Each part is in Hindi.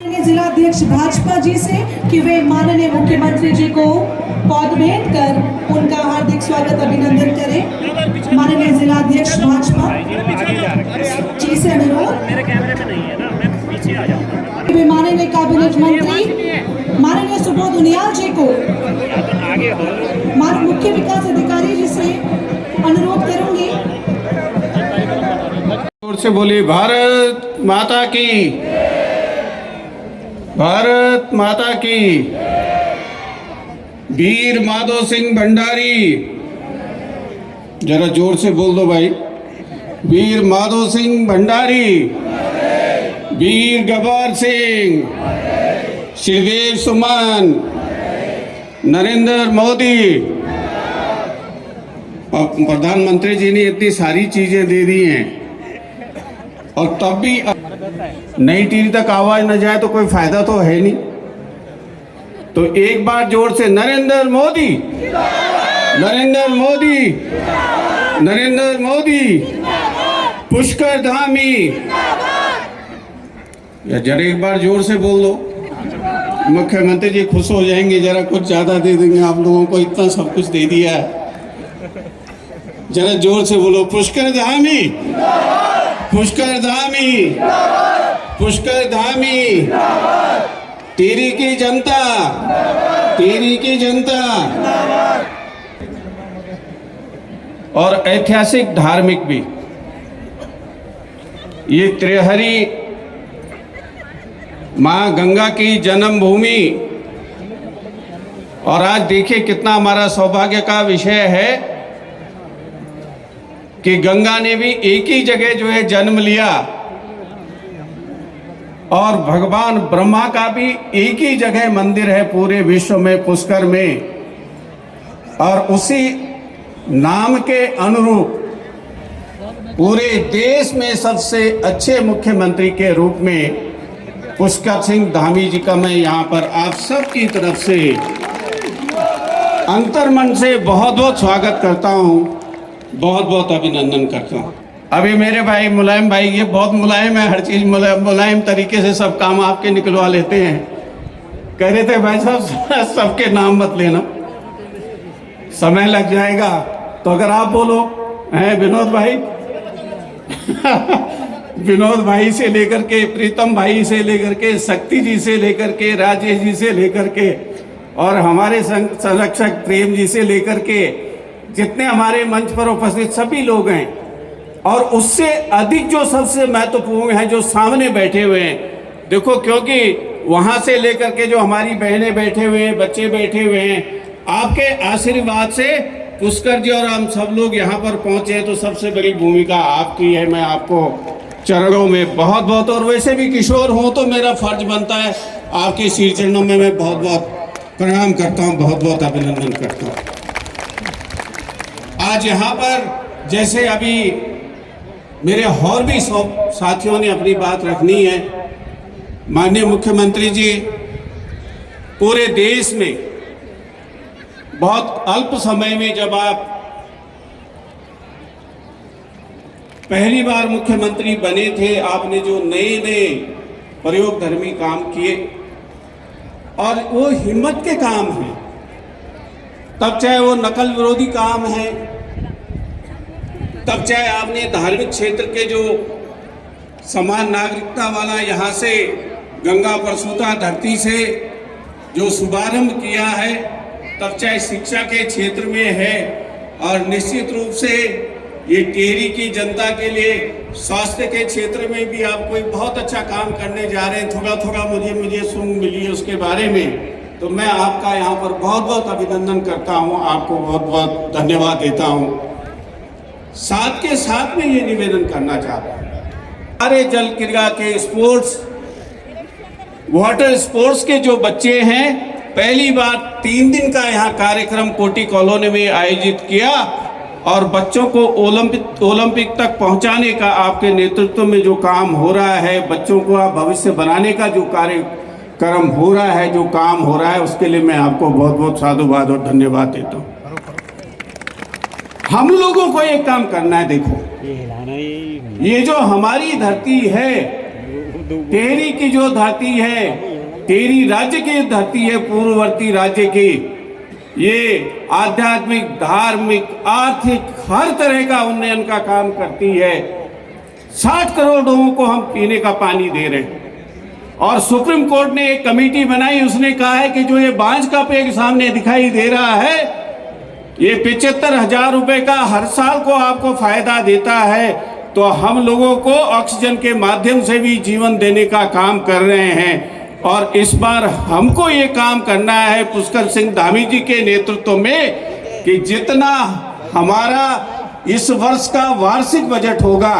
जिला अध्यक्ष भाजपा जी से कि वे माननीय मुख्यमंत्री जी को पौध भेंट कर उनका हार्दिक स्वागत अभिनंदन करें। माननीय जिला अध्यक्ष भाजपा जी से अनुरोध। वे माननीय कैबिनेट मंत्री माननीय सुबोध उनियाल जी को माननीय मुख्य विकास अधिकारी जी से अनुरोध करूंगी। जोर से बोली भारत माता की, भारत माता की। वीर माधो सिंह भंडारी, जरा जोर से बोल दो भाई। वीर माधो सिंह भंडारी, वीर गब्बर सिंह, श्रीदेव सुमन, नरेंद्र मोदी। और प्रधानमंत्री जी ने इतनी सारी चीजें दे दी हैं और तब भी नई टीवी तक आवाज न जाए तो कोई फायदा तो है नहीं। तो एक बार जोर से नरेंद्र मोदी, नरेंद्र मोदी, नरेंद्र मोदी, पुष्कर धामी। या जरा एक बार जोर से बोल दो, मुख्यमंत्री जी खुश हो जाएंगे। जरा कुछ ज्यादा दे देंगे, आप लोगों को इतना सब कुछ दे दिया है। जरा जोर से बोलो, पुष्कर धामी, पुष्कर धामी, पुष्कर धामी। तेरी की जनता, तेरी की जनता। और ऐतिहासिक धार्मिक भी, ये त्रिहरी मां गंगा की जन्मभूमि। और आज देखिए कितना हमारा सौभाग्य का विषय है कि गंगा ने भी एक ही जगह जो है जन्म लिया और भगवान ब्रह्मा का भी एक ही जगह मंदिर है पूरे विश्व में, पुष्कर में। और उसी नाम के अनुरूप पूरे देश में सबसे अच्छे मुख्यमंत्री के रूप में पुष्कर सिंह धामी जी का मैं यहाँ पर आप सबकी तरफ से अंतर्मन से बहुत बहुत स्वागत करता हूँ, बहुत बहुत अभिनंदन करता हूँ। अभी मेरे भाई मुलायम भाई, ये बहुत मुलायम है, हर चीज़ मुलायम तरीके से सब काम आपके निकलवा लेते हैं। कह रहे थे भाई साहब सबके नाम मत लेना, समय लग जाएगा। तो अगर आप बोलो हैं विनोद भाई विनोद भाई से लेकर के, प्रीतम भाई से लेकर के, शक्ति जी से लेकर के, राजेश जी से लेकर के, और हमारे संरक्षक प्रेम जी से लेकर के, जितने हमारे मंच पर उपस्थित सभी लोग हैं, और उससे अधिक जो सबसे महत्वपूर्ण है जो सामने बैठे हुए हैं। देखो, क्योंकि वहां से लेकर के जो हमारी बहनें बैठे हुए हैं, बच्चे बैठे हुए हैं, आपके आशीर्वाद से पुष्कर जी और हम सब लोग यहाँ पर पहुंचे हैं। तो सबसे बड़ी भूमिका आपकी है। मैं आपको चरणों में बहुत बहुत, और वैसे भी किशोर हूँ तो मेरा फर्ज बनता है आपके श्री चरणों में मैं बहुत बहुत प्रणाम करता हूँ, बहुत बहुत अभिनंदन करता हूँ। आज यहाँ पर जैसे अभी मेरे और भी साथियों ने अपनी बात रखनी है। माननीय मुख्यमंत्री जी पूरे देश में बहुत अल्प समय में, जब आप पहली बार मुख्यमंत्री बने थे, आपने जो नए नए प्रयोगधर्मी काम किए, और वो हिम्मत के काम हैं, तब चाहे वो नकल विरोधी काम है, तब चाहे आपने धार्मिक क्षेत्र के जो समान नागरिकता वाला यहाँ से गंगा प्रसूता धरती से जो शुभारंभ किया है, तब चाहे शिक्षा के क्षेत्र में है, और निश्चित रूप से ये टिहरी की जनता के लिए स्वास्थ्य के क्षेत्र में भी आप कोई बहुत अच्छा काम करने जा रहे हैं। थोड़ा थोड़ा मुझे सूंघ मिली है उसके बारे में। तो मैं आपका यहाँ पर बहुत बहुत अभिनंदन करता हूँ, आपको बहुत बहुत धन्यवाद देता हूँ। साथ के साथ में ये निवेदन करना चाहता हूँ, हमारे जल क्रीड़ा के स्पोर्ट्स, वाटर स्पोर्ट्स के जो बच्चे हैं, पहली बार 3 दिन का यहाँ कार्यक्रम कोटी कॉलोनी में आयोजित किया, और बच्चों को ओलंपिक तक पहुँचाने का आपके नेतृत्व में जो काम हो रहा है, बच्चों को आप भविष्य बनाने का जो कार्यक्रम हो रहा है, जो काम हो रहा है, उसके लिए मैं आपको बहुत बहुत साधुवाद और धन्यवाद देता हूँ। हम लोगों को एक काम करना है। देखो, ये जो हमारी धरती है, टेहरी की जो धरती है, टेहरी राज्य की धरती है, पूर्ववर्ती राज्य की, ये आध्यात्मिक, धार्मिक, आर्थिक हर तरह का उन्नयन का काम करती है। 60 करोड़ लोगों को हम पीने का पानी दे रहे हैं। और सुप्रीम कोर्ट ने एक कमेटी बनाई, उसने कहा है कि जो ये बांझ का पेड़ सामने दिखाई दे रहा है, ये 75,000 रुपए का हर साल को आपको फायदा देता है। तो हम लोगों को ऑक्सीजन के माध्यम से भी जीवन देने का काम कर रहे हैं। और इस बार हमको ये काम करना है पुष्कर सिंह धामी जी के नेतृत्व में कि जितना हमारा इस वर्ष का वार्षिक बजट होगा,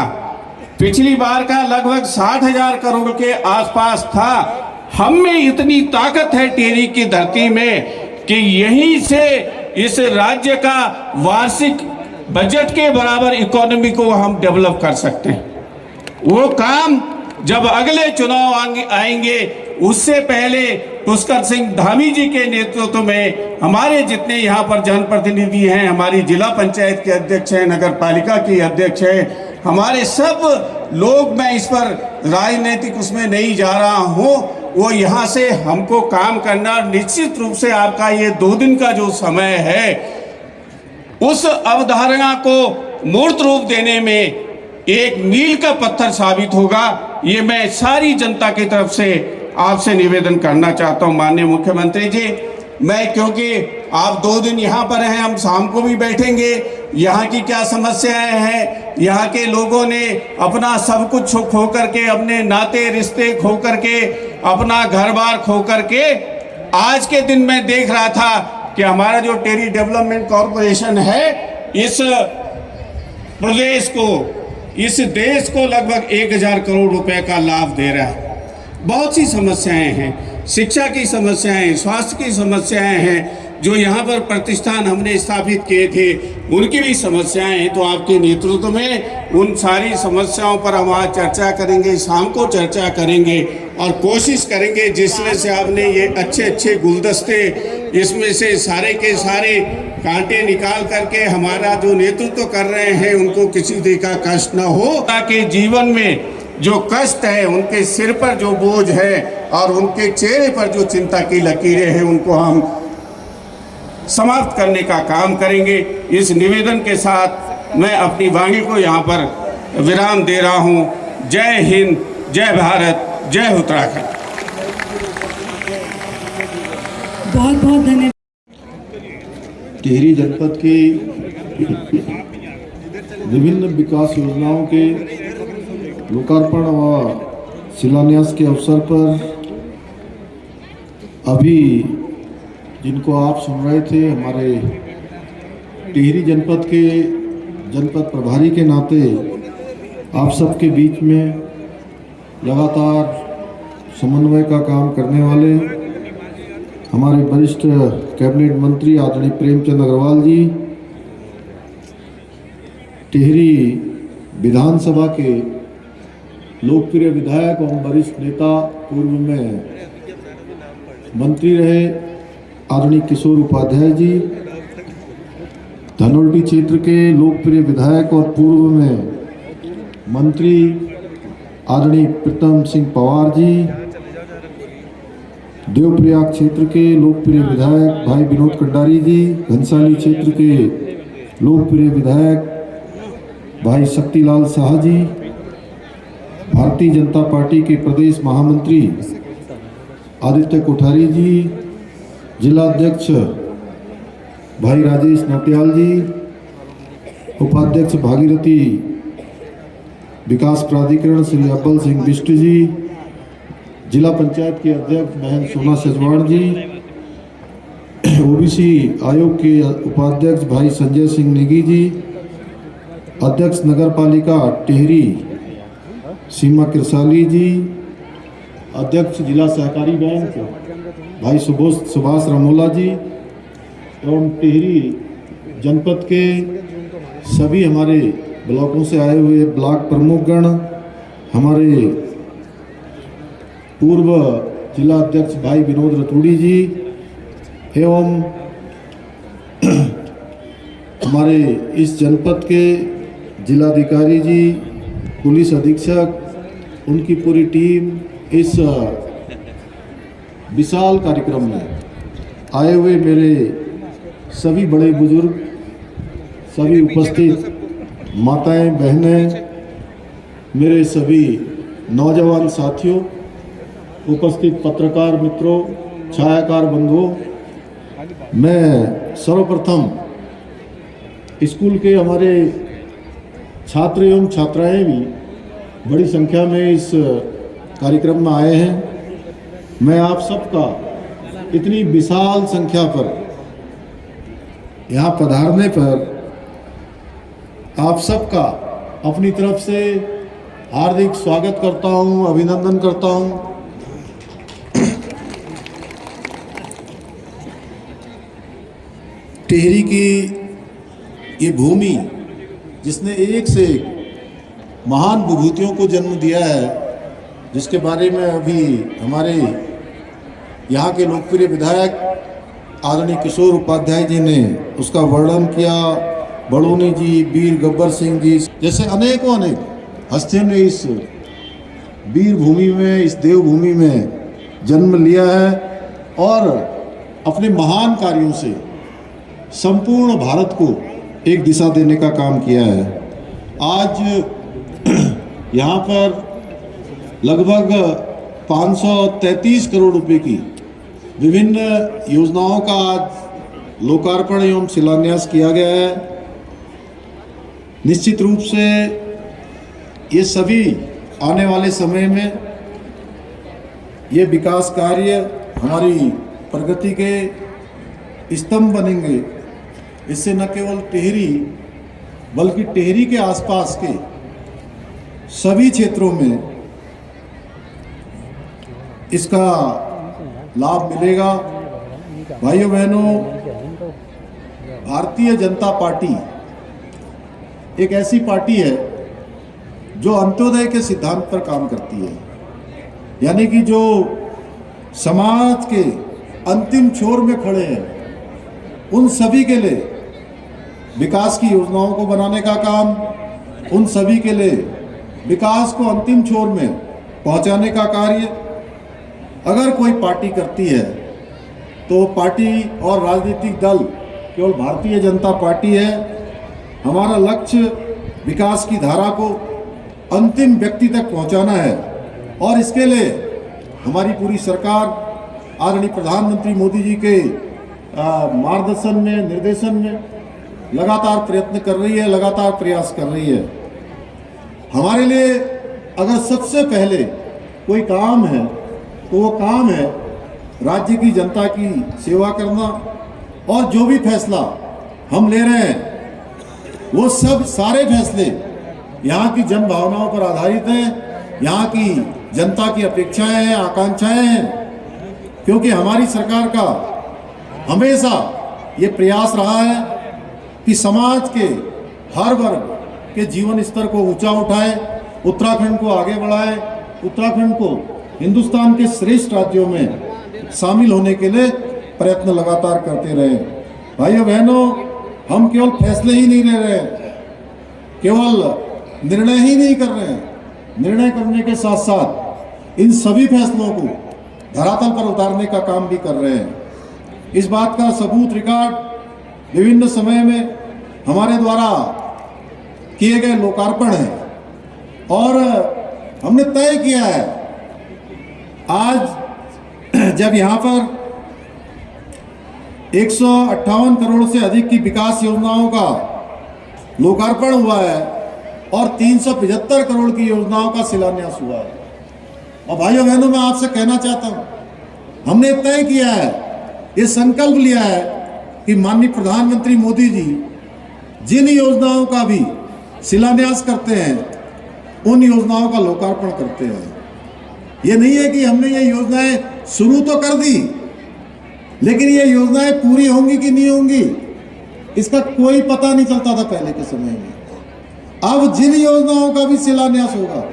पिछली बार का लगभग 60,000 करोड़ के आसपास था। हम में इतनी ताकत है टेहरी की धरती में कि यहीं से इस राज्य का वार्षिक बजट के बराबर इकोनॉमी को हम डेवलप कर सकते हैं। वो काम जब अगले चुनाव आएंगे, उससे पहले पुष्कर सिंह धामी जी के नेतृत्व में हमारे जितने यहाँ पर जनप्रतिनिधि हैं, हमारी जिला पंचायत के अध्यक्ष हैं, नगर पालिका की अध्यक्ष हैं, हमारे सब लोग, मैं इस पर राजनीतिक उसमें नहीं जा रहा हूँ, वो यहाँ से हमको काम करना, निश्चित रूप से आपका ये 2 दिन का जो समय है, उस अवधारणा को मूर्त रूप देने में एक मील का पत्थर साबित होगा। ये मैं सारी जनता की तरफ से आपसे निवेदन करना चाहता हूँ। माननीय मुख्यमंत्री जी, मैं, क्योंकि आप 2 दिन यहाँ पर हैं, हम शाम को भी बैठेंगे, यहाँ की क्या समस्याएं हैं, यहाँ के लोगों ने अपना सब कुछ खो करके, अपने नाते रिश्ते खो करके, अपना घर बार खो करके, आज के दिन मैं देख रहा था कि हमारा जो टेहरी डेवलपमेंट कॉरपोरेशन है, इस प्रदेश को, इस देश को लगभग 1,000 करोड़ रुपए का लाभ दे रहा है। बहुत सी समस्याएं हैं, शिक्षा की समस्याएं, स्वास्थ्य की समस्याएं हैं, जो यहाँ पर प्रतिष्ठान हमने स्थापित किए थे उनकी भी समस्याएं हैं। तो आपके नेतृत्व में उन सारी समस्याओं पर हम आज चर्चा करेंगे, शाम को चर्चा करेंगे और कोशिश करेंगे जिसमें से आपने ये अच्छे अच्छे गुलदस्ते, इसमें से सारे के सारे कांटे निकाल करके हमारा जो नेतृत्व कर रहे हैं उनको किसी तरह का कष्ट न हो, ताकि जीवन में जो कष्ट है, उनके सिर पर जो बोझ है और उनके चेहरे पर जो चिंता की लकीरें हैं, उनको हम समाप्त करने का काम करेंगे। इस निवेदन के साथ मैं अपनी वाणी को यहाँ पर विराम दे रहा हूँ। जय हिंद, जय भारत, जय उत्तराखंड। बहुत बहुत धन्यवाद। टिहरी जनपद की विभिन्न विकास योजनाओं के लोकार्पण व शिलान्यास के अवसर पर अभी जिनको आप सुन रहे थे, हमारे टिहरी जनपद के जनपद प्रभारी के नाते आप सबके बीच में लगातार समन्वय का काम करने वाले हमारे वरिष्ठ कैबिनेट मंत्री आदरणीय प्रेमचंद अग्रवाल जी, टिहरी विधानसभा के लोकप्रिय विधायक एवं वरिष्ठ नेता, पूर्व में मंत्री रहे आदरणीय किशोर उपाध्याय जी, धनोल्टी क्षेत्र के लोकप्रिय विधायक और पूर्व में मंत्री आदरणीय प्रीतम सिंह पवार जी, देवप्रयाग क्षेत्र के लोकप्रिय विधायक भाई विनोद कंडारी जी, घनसाली क्षेत्र के लोकप्रिय विधायक भाई शक्तिलाल शाह जी, भारतीय जनता पार्टी के प्रदेश महामंत्री आदित्य कोठारी जी, जिला अध्यक्ष भाई राजेश नौटियाल जी, उपाध्यक्ष भागीरथी विकास प्राधिकरण श्री अब्बल सिंह बिष्ट जी, जिला पंचायत के अध्यक्ष बहन सोना सजवाड़ जी, ओबीसी आयोग के उपाध्यक्ष भाई संजय सिंह नेगी जी, अध्यक्ष नगर पालिका टिहरी सीमा किरसाली जी, अध्यक्ष जिला सहकारी बैंक भाई सुभाष रामोला जी, एवं टिहरी जनपद के सभी हमारे ब्लॉकों से आए हुए ब्लॉक प्रमुखगण, हमारे पूर्व जिला अध्यक्ष भाई विनोद रतूड़ी जी, एवं हमारे इस जनपद के जिलाधिकारी जी, पुलिस अधीक्षक उनकी पूरी टीम इस विशाल कार्यक्रम में आए हुए मेरे सभी बड़े बुजुर्ग, सभी उपस्थित माताएं, बहनें, मेरे सभी नौजवान साथियों, उपस्थित पत्रकार मित्रों, छायाकार बंधुओं, मैं सर्वप्रथम स्कूल के हमारे छात्र एवं छात्राएं भी बड़ी संख्या में इस कार्यक्रम में आए हैं। मैं आप सबका इतनी विशाल संख्या पर यहाँ पधारने पर आप सबका अपनी तरफ से हार्दिक स्वागत करता हूँ, अभिनंदन करता हूँ। टिहरी की ये भूमि जिसने एक से एक महान विभूतियों को जन्म दिया है, जिसके बारे में अभी हमारे यहाँ के लोकप्रिय विधायक आदरणीय किशोर उपाध्याय जी ने उसका वर्णन किया। बड़ोनी जी, वीर गब्बर सिंह जी जैसे अनेकों अनेक हस्तियों ने इस वीर भूमि में, इस देवभूमि में जन्म लिया है और अपने महान कार्यों से संपूर्ण भारत को एक दिशा देने का काम किया है। आज यहाँ पर लगभग 533 करोड़ रुपए की विभिन्न योजनाओं का आज लोकार्पण एवं शिलान्यास किया गया है। निश्चित रूप से ये सभी आने वाले समय में ये विकास कार्य हमारी प्रगति के स्तंभ बनेंगे। इससे न केवल टिहरी बल्कि टिहरी के आसपास के सभी क्षेत्रों में इसका लाभ मिलेगा। भाइयों बहनों, भारतीय जनता पार्टी एक ऐसी पार्टी है जो अंत्योदय के सिद्धांत पर काम करती है, यानी कि जो समाज के अंतिम छोर में खड़े हैं उन सभी के लिए विकास की योजनाओं को बनाने का काम, उन सभी के लिए विकास को अंतिम छोर में पहुंचाने का कार्य अगर कोई पार्टी करती है तो पार्टी और राजनीतिक दल केवल भारतीय जनता पार्टी है। हमारा लक्ष्य विकास की धारा को अंतिम व्यक्ति तक पहुंचाना है और इसके लिए हमारी पूरी सरकार आदरणीय प्रधानमंत्री मोदी जी के मार्गदर्शन में, निर्देशन में लगातार प्रयत्न कर रही है, लगातार प्रयास कर रही है। हमारे लिए अगर सबसे पहले कोई काम है तो वो काम है राज्य की जनता की सेवा करना, और जो भी फैसला हम ले रहे हैं वो सब सारे फैसले यहाँ की जन भावनाओं पर आधारित हैं, यहाँ की जनता की अपेक्षाएं हैं, आकांक्षाएं हैं, क्योंकि हमारी सरकार का हमेशा ये प्रयास रहा है कि समाज के हर वर्ग के जीवन स्तर को ऊंचा उठाए, उत्तराखंड को आगे बढ़ाए, उत्तराखंड को हिंदुस्तान के श्रेष्ठ राज्यों में शामिल होने के लिए प्रयत्न लगातार करते रहे। भाइयों बहनों, हम केवल फैसले ही नहीं ले रहे हैं, केवल निर्णय ही नहीं कर रहे हैं, निर्णय करने के साथ साथ इन सभी फैसलों को धरातल पर उतारने का काम भी कर रहे हैं। इस बात का सबूत रिकॉर्ड विभिन्न समय में हमारे द्वारा किए गए लोकार्पण है और हमने तय किया है आज जब यहाँ पर 158 करोड़ से अधिक की विकास योजनाओं का लोकार्पण हुआ है और 375 करोड़ की योजनाओं का शिलान्यास हुआ है। और भाइयों बहनों, मैं आपसे कहना चाहता हूँ, हमने तय किया है, ये संकल्प लिया है कि माननीय प्रधानमंत्री मोदी जी जिन योजनाओं का भी शिलान्यास करते हैं उन योजनाओं का लोकार्पण करते हैं। ये नहीं है कि हमने ये योजनाएं शुरू तो कर दी, लेकिन ये योजनाएं पूरी होंगी कि नहीं होंगी इसका कोई पता नहीं चलता था पहले के समय में। अब जिन योजनाओं का भी शिलान्यास होगा,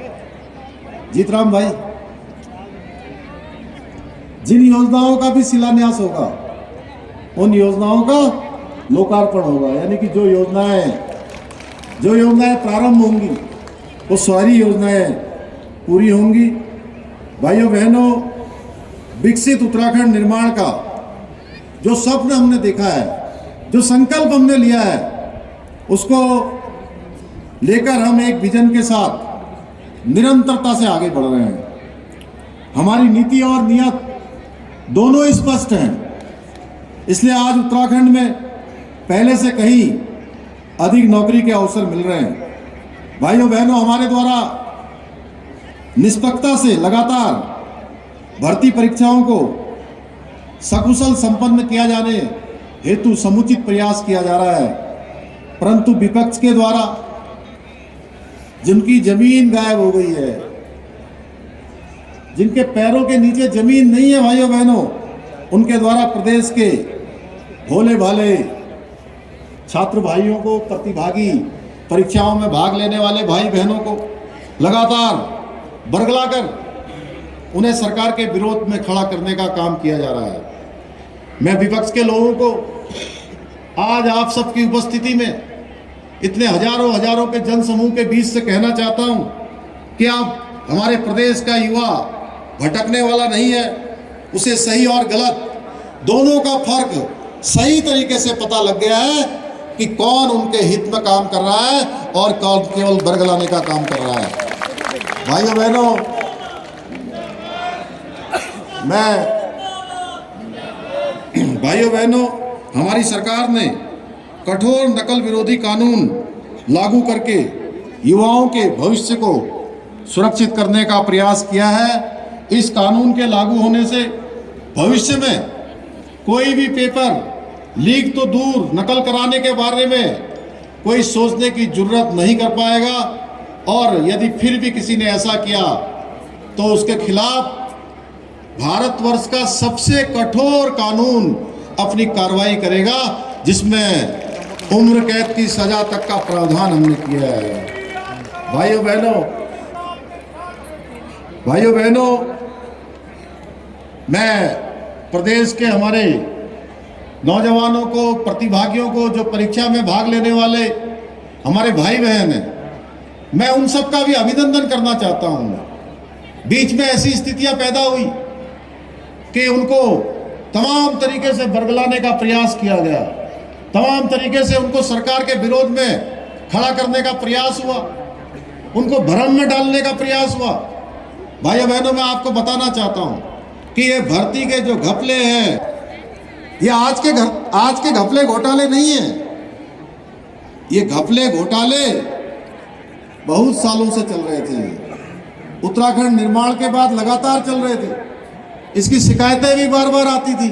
जीतराम भाई, जिन योजनाओं का भी शिलान्यास होगा उन योजनाओं का लोकार्पण होगा। यानी कि जो योजनाएं प्रारंभ होंगी वो सारी योजनाएं पूरी होंगी। भाइयों बहनों, विकसित उत्तराखंड निर्माण का जो स्वप्न हमने देखा है, जो संकल्प हमने लिया है, उसको लेकर हम एक विजन के साथ निरंतरता से आगे बढ़ रहे हैं। हमारी नीति और नियत दोनों स्पष्ट हैं। इसलिए आज उत्तराखंड में पहले से कहीं अधिक नौकरी के अवसर मिल रहे हैं। भाइयों बहनों, हमारे द्वारा निष्पक्षता से लगातार भर्ती परीक्षाओं को सकुशल संपन्न किया जाने हेतु समुचित प्रयास किया जा रहा है, परंतु विपक्ष के द्वारा जिनकी जमीन गायब हो गई है, जिनके पैरों के नीचे जमीन नहीं है भाइयों बहनों, उनके द्वारा प्रदेश के भोले भाले छात्र भाइयों को, प्रतिभागी परीक्षाओं में भाग लेने वाले भाई बहनों को लगातार बरगलाकर उन्हें सरकार के विरोध में खड़ा करने का काम किया जा रहा है। मैं विपक्ष के लोगों को आज आप सबकी उपस्थिति में इतने हजारों हजारों के जनसमूह के बीच से कहना चाहता हूं कि आप हमारे प्रदेश का युवा भटकने वाला नहीं है। उसे सही और गलत दोनों का फर्क सही तरीके से पता लग गया है कि कौन उनके हित में काम कर रहा है और कौन केवल बरगलाने का काम कर रहा है। भाइयों बहनों, हमारी सरकार ने कठोर नकल विरोधी कानून लागू करके युवाओं के भविष्य को सुरक्षित करने का प्रयास किया है। इस कानून के लागू होने से भविष्य में कोई भी पेपर लीक तो दूर, नकल कराने के बारे में कोई सोचने की जरूरत नहीं कर पाएगा, और यदि फिर भी किसी ने ऐसा किया तो उसके खिलाफ भारतवर्ष का सबसे कठोर कानून अपनी कार्रवाई करेगा, जिसमें उम्र कैद की सजा तक का प्रावधान हमने किया है। भाइयों बहनों, मैं प्रदेश के हमारे नौजवानों को, प्रतिभागियों को, जो परीक्षा में भाग लेने वाले हमारे भाई बहन हैं, मैं उन सब का भी अभिनंदन करना चाहता हूं। बीच में ऐसी स्थितियां पैदा हुई कि उनको तमाम तरीके से बरगलाने का प्रयास किया गया, तमाम तरीके से उनको सरकार के विरोध में खड़ा करने का प्रयास हुआ, उनको भ्रम में डालने का प्रयास हुआ। भाइयों बहनों, मैं आपको बताना चाहता हूं कि ये भर्ती के जो घपले हैं, ये आज के घपले घोटाले नहीं है। ये घपले घोटाले बहुत सालों से चल रहे थे, उत्तराखंड निर्माण के बाद लगातार चल रहे थे। इसकी शिकायतें भी बार बार आती थी,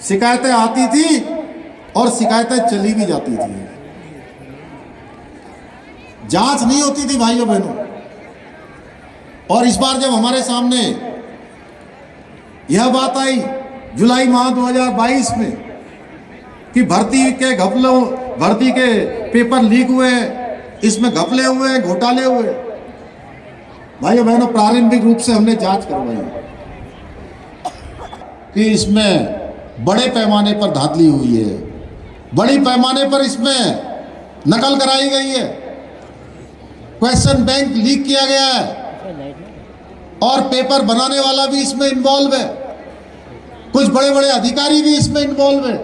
शिकायतें आती थी और शिकायतें चली भी जाती थी, जांच नहीं होती थी भाइयों बहनों। और इस बार जब हमारे सामने यह बात आई जुलाई माह 2022 में कि भर्ती के पेपर लीक हुए, इसमें घपले हुए, घोटाले हुए, भाइयों बहनों, प्रारंभिक रूप से हमने जांच करवाई कि इसमें बड़े पैमाने पर धांधली हुई है, बड़ी पैमाने पर इसमें नकल कराई गई है, क्वेश्चन बैंक लीक किया गया है और पेपर बनाने वाला भी इसमें इन्वॉल्व है, कुछ बड़े बड़े अधिकारी भी इसमें इन्वॉल्व है,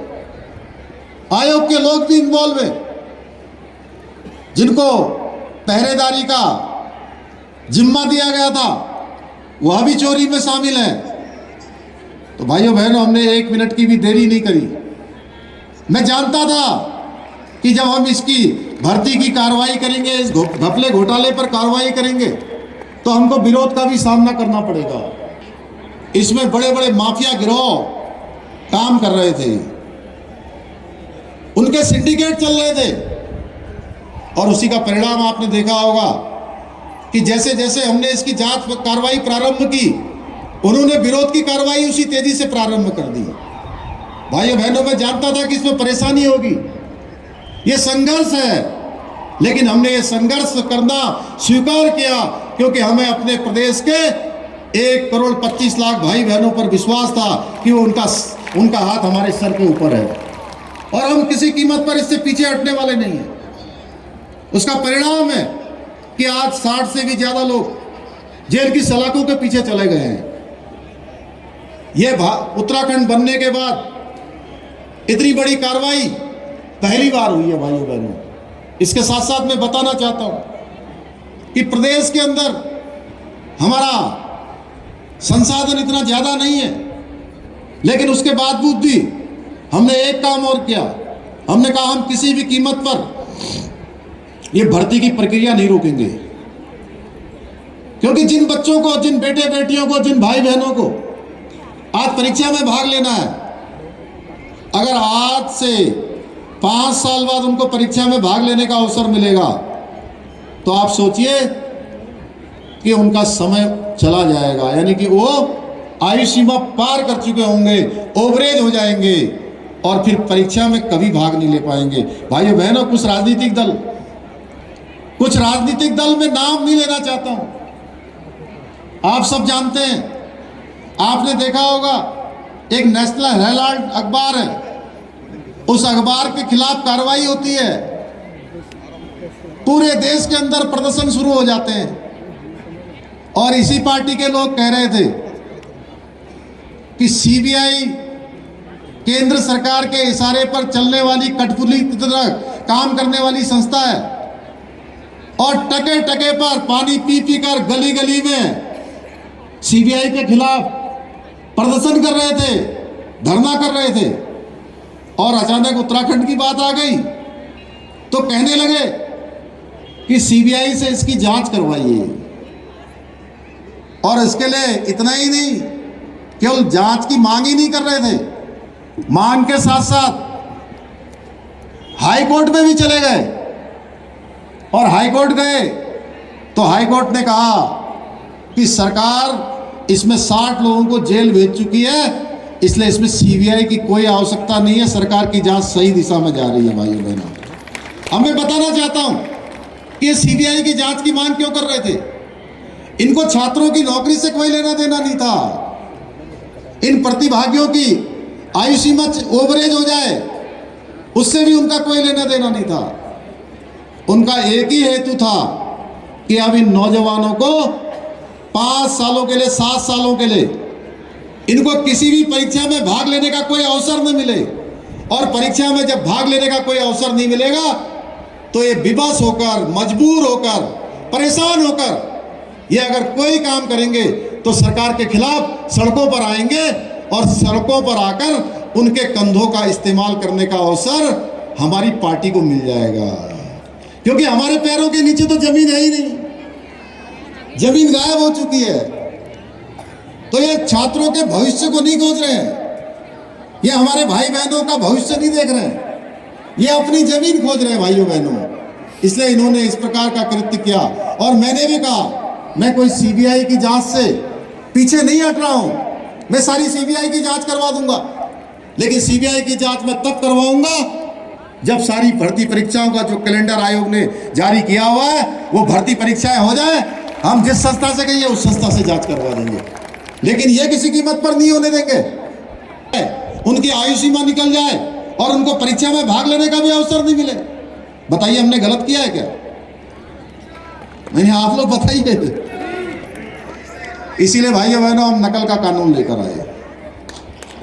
आयोग के लोग भी इन्वॉल्व है, जिनको पहरेदारी का जिम्मा दिया गया था वह भी चोरी में शामिल है। तो भाइयों बहनों, हमने एक मिनट की भी देरी नहीं करी। मैं जानता था कि जब हम इसकी भर्ती की कार्रवाई करेंगे, इस घपले घोटाले पर कार्रवाई करेंगे, तो हमको विरोध का भी सामना करना पड़ेगा। इसमें बड़े बड़े माफिया गिरोह काम कर रहे थे, उनके सिंडिकेट चल रहे थे, और उसी का परिणाम आपने देखा होगा कि जैसे जैसे हमने इसकी जांच कार्रवाई प्रारंभ की, उन्होंने विरोध की कार्रवाई उसी तेजी से प्रारंभ कर दी। भाइयों बहनों, मैं जानता था कि इसमें परेशानी होगी, ये संघर्ष है, लेकिन हमने ये संघर्ष करना स्वीकार किया, क्योंकि हमें अपने प्रदेश के 1,25,00,000 भाई बहनों पर विश्वास था कि वो उनका हाथ हमारे सर के ऊपर है, और हम किसी कीमत पर इससे पीछे हटने वाले नहीं हैं। उसका परिणाम है कि आज 60 से भी ज़्यादा लोग जेल की सलाखों के पीछे चले गए हैं। ये उत्तराखंड बनने के बाद इतनी बड़ी कार्रवाई पहली बार हुई है भाइयों बहनों। इसके साथ साथ मैं बताना चाहता हूं कि प्रदेश के अंदर हमारा संसाधन इतना ज्यादा नहीं है, लेकिन उसके बावजूद भी हमने एक काम और किया। हमने कहा हम किसी भी कीमत पर ये भर्ती की प्रक्रिया नहीं रोकेंगे, क्योंकि जिन बच्चों को, जिन बेटे बेटियों को, जिन भाई बहनों को आज परीक्षा में भाग लेना है, अगर आज से 5 साल बाद उनको परीक्षा में भाग लेने का अवसर मिलेगा तो आप सोचिए कि उनका समय चला जाएगा, यानी कि वो आयु सीमा पार कर चुके होंगे, ओवरेज हो जाएंगे और फिर परीक्षा में कभी भाग नहीं ले पाएंगे। भाइयों बहनों, कुछ राजनीतिक दल में नाम नहीं लेना चाहता हूं, आप सब जानते हैं, आपने देखा होगा एक नेशनल हेराल्ड अखबार है, उस अखबार के खिलाफ कार्रवाई होती है, पूरे देश के अंदर प्रदर्शन शुरू हो जाते हैं। और इसी पार्टी के लोग कह रहे थे कि सीबीआई केंद्र सरकार के इशारे पर चलने वाली कठपुतली की तरह काम करने वाली संस्था है, और टके टके पर पानी पी पी कर गली गली में सीबीआई के खिलाफ प्रदर्शन कर रहे थे, धरना कर रहे थे। और अचानक उत्तराखंड की बात आ गई तो कहने लगे कि सीबीआई से इसकी जांच करवाइए। और इसके लिए इतना ही नहीं, केवल जांच की मांग ही नहीं कर रहे थे, मांग के साथ साथ हाई कोर्ट में भी चले गए। और हाई कोर्ट गए तो हाई कोर्ट ने कहा कि सरकार इसमें 60 लोगों को जेल भेज चुकी है, इसलिए इसमें सीबीआई की कोई आवश्यकता नहीं है, सरकार की जांच सही दिशा में जा रही है। भाइयों बहनों, अब मैं बताना चाहता हूं कि ये सीबीआई की जांच की मांग क्यों कर रहे थे। इनको छात्रों की नौकरी से कोई लेना देना नहीं था, इन प्रतिभागियों की आयु सीमा ओवरेज हो जाए उससे भी उनका कोई लेना देना नहीं था। उनका एक ही हेतु था कि अब इन नौजवानों को 5 सालों के लिए, 7 सालों के लिए इनको किसी भी परीक्षा में भाग लेने का कोई अवसर न मिले। और परीक्षा में जब भाग लेने का कोई अवसर नहीं मिलेगा तो ये विवश होकर, मजबूर होकर, परेशान होकर ये अगर कोई काम करेंगे तो सरकार के खिलाफ सड़कों पर आएंगे, और सड़कों पर आकर उनके कंधों का इस्तेमाल करने का अवसर हमारी पार्टी को मिल जाएगा। क्योंकि हमारे पैरों के नीचे तो जमीन है ही नहीं, जमीन गायब हो चुकी है। तो ये छात्रों के भविष्य को नहीं खोज रहे हैं, ये हमारे भाई बहनों का भविष्य नहीं देख रहे हैं, ये अपनी जमीन खोज रहे हैं भाइयों बहनों। इसलिए इन्होंने इस प्रकार का कृत्य किया। और मैंने भी कहा मैं कोई सीबीआई की जांच से पीछे नहीं हट रहा हूं, मैं सारी सीबीआई की जांच करवा दूंगा, लेकिन सीबीआई की जांच मैं तब करवाऊंगा जब सारी भर्ती परीक्षाओं का जो कैलेंडर आयोग ने जारी किया हुआ है वो भर्ती परीक्षाएं हो जाए। हम जिस संस्था से कहिए उस संस्था से जांच करवा देंगे, लेकिन ये किसी कीमत पर नहीं होने देंगे। उनकी आयु सीमा निकल जाए और उनको परीक्षा में भाग लेने का भी अवसर नहीं मिले। बताइए हमने गलत किया है क्या? नहीं, आप लोग बताइए। इसीलिए भाइयों बहनों हम नकल का कानून लेकर आए,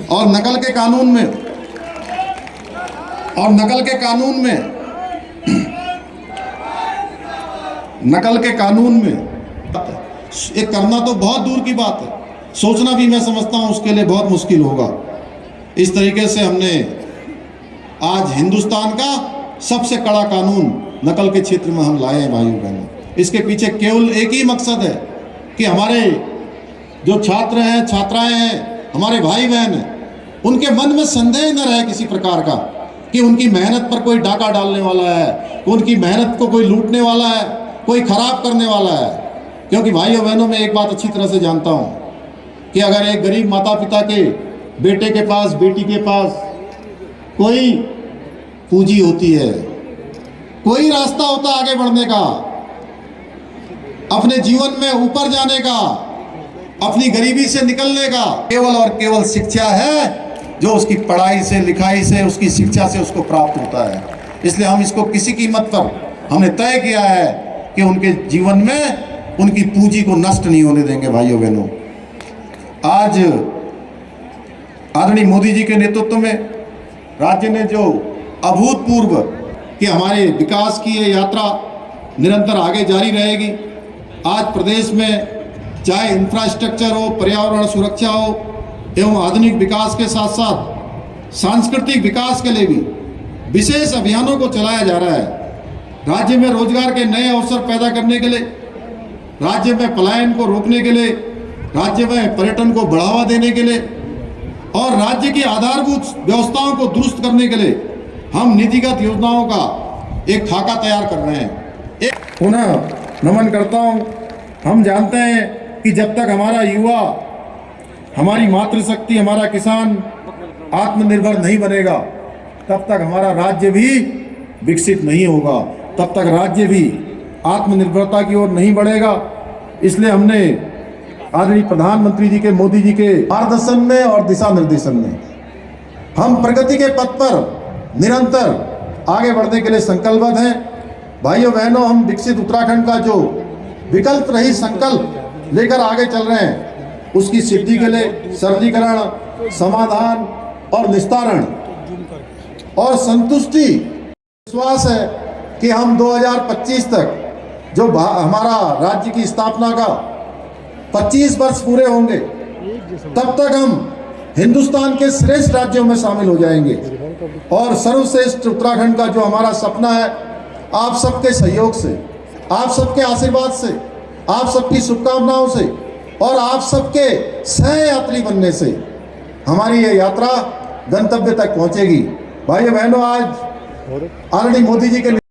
और नकल के कानून में ये करना तो बहुत दूर की बात है, सोचना भी मैं समझता हूं उसके लिए बहुत मुश्किल होगा। इस तरीके से हमने आज हिंदुस्तान का सबसे कड़ा कानून नकल के क्षेत्र में हम लाए हैं भाइयों बहनों। इसके पीछे केवल एक ही मकसद है कि हमारे जो छात्र हैं, छात्राएं हैं, हमारे भाई बहन हैं, उनके मन में संदेह न रहे किसी प्रकार का कि उनकी मेहनत पर कोई डाका डालने वाला है, उनकी मेहनत को कोई लूटने वाला है, कोई खराब करने वाला है। क्योंकि भाइयों बहनों मैं एक बात अच्छी तरह से जानता हूं कि अगर एक गरीब माता पिता के बेटे के पास, बेटी के पास कोई पूंजी होती है, कोई रास्ता होता आगे बढ़ने का, अपने जीवन में ऊपर जाने का, अपनी गरीबी से निकलने का, केवल और केवल शिक्षा है जो उसकी पढ़ाई से, लिखाई से, उसकी शिक्षा से उसको प्राप्त होता है। इसलिए हम इसको किसी कीमत पर हमने तय किया है कि उनके जीवन में उनकी पूंजी को नष्ट नहीं होने देंगे भाइयों बहनों। आज आदरणीय मोदी जी के नेतृत्व में राज्य ने जो अभूतपूर्व कि हमारे विकास की ये यात्रा निरंतर आगे जारी रहेगी। आज प्रदेश में चाहे इंफ्रास्ट्रक्चर हो, पर्यावरण सुरक्षा हो एवं आधुनिक विकास के साथ साथ सांस्कृतिक विकास के लिए भी विशेष अभियानों को चलाया जा रहा है। राज्य में रोजगार के नए अवसर पैदा करने के लिए, राज्य में पलायन को रोकने के लिए, राज्य में पर्यटन को बढ़ावा देने के लिए और राज्य की आधारभूत व्यवस्थाओं को दुरुस्त करने के लिए हम नीतिगत योजनाओं का एक खाका तैयार कर रहे हैं। पुनः नमन करता हूं। हम जानते हैं कि जब तक हमारा युवा, हमारी मातृशक्ति, हमारा किसान आत्मनिर्भर नहीं बनेगा, तब तक हमारा राज्य भी विकसित नहीं होगा, तब तक राज्य भी आत्मनिर्भरता की ओर नहीं बढ़ेगा। इसलिए हमने आदरणीय प्रधानमंत्री जी के, मोदी जी के मार्गदर्शन में और दिशा निर्देशन में हम प्रगति के पथ पर निरंतर आगे बढ़ने के लिए संकल्पबद्ध हैं। भाइयों बहनों, हम विकसित उत्तराखंड का जो विकल्प रही संकल्प लेकर आगे चल रहे हैं, उसकी सिद्धि के लिए सरलीकरण, समाधान और निस्तारण और संतुष्टि, विश्वास है कि हम 2025 तक जो हमारा राज्य की स्थापना का 25 वर्ष पूरे होंगे, तब तक हम हिंदुस्तान के श्रेष्ठ राज्यों में शामिल हो जाएंगे और सर्वश्रेष्ठ उत्तराखंड का जो हमारा सपना है, आप सबके सहयोग से, आप सबके आशीर्वाद से, आप सबकी शुभकामनाओं से और आप सबके सहयात्री बनने से हमारी ये यात्रा गंतव्य तक पहुंचेगी। भाइयों बहनों, आज आदरणीय मोदी जी के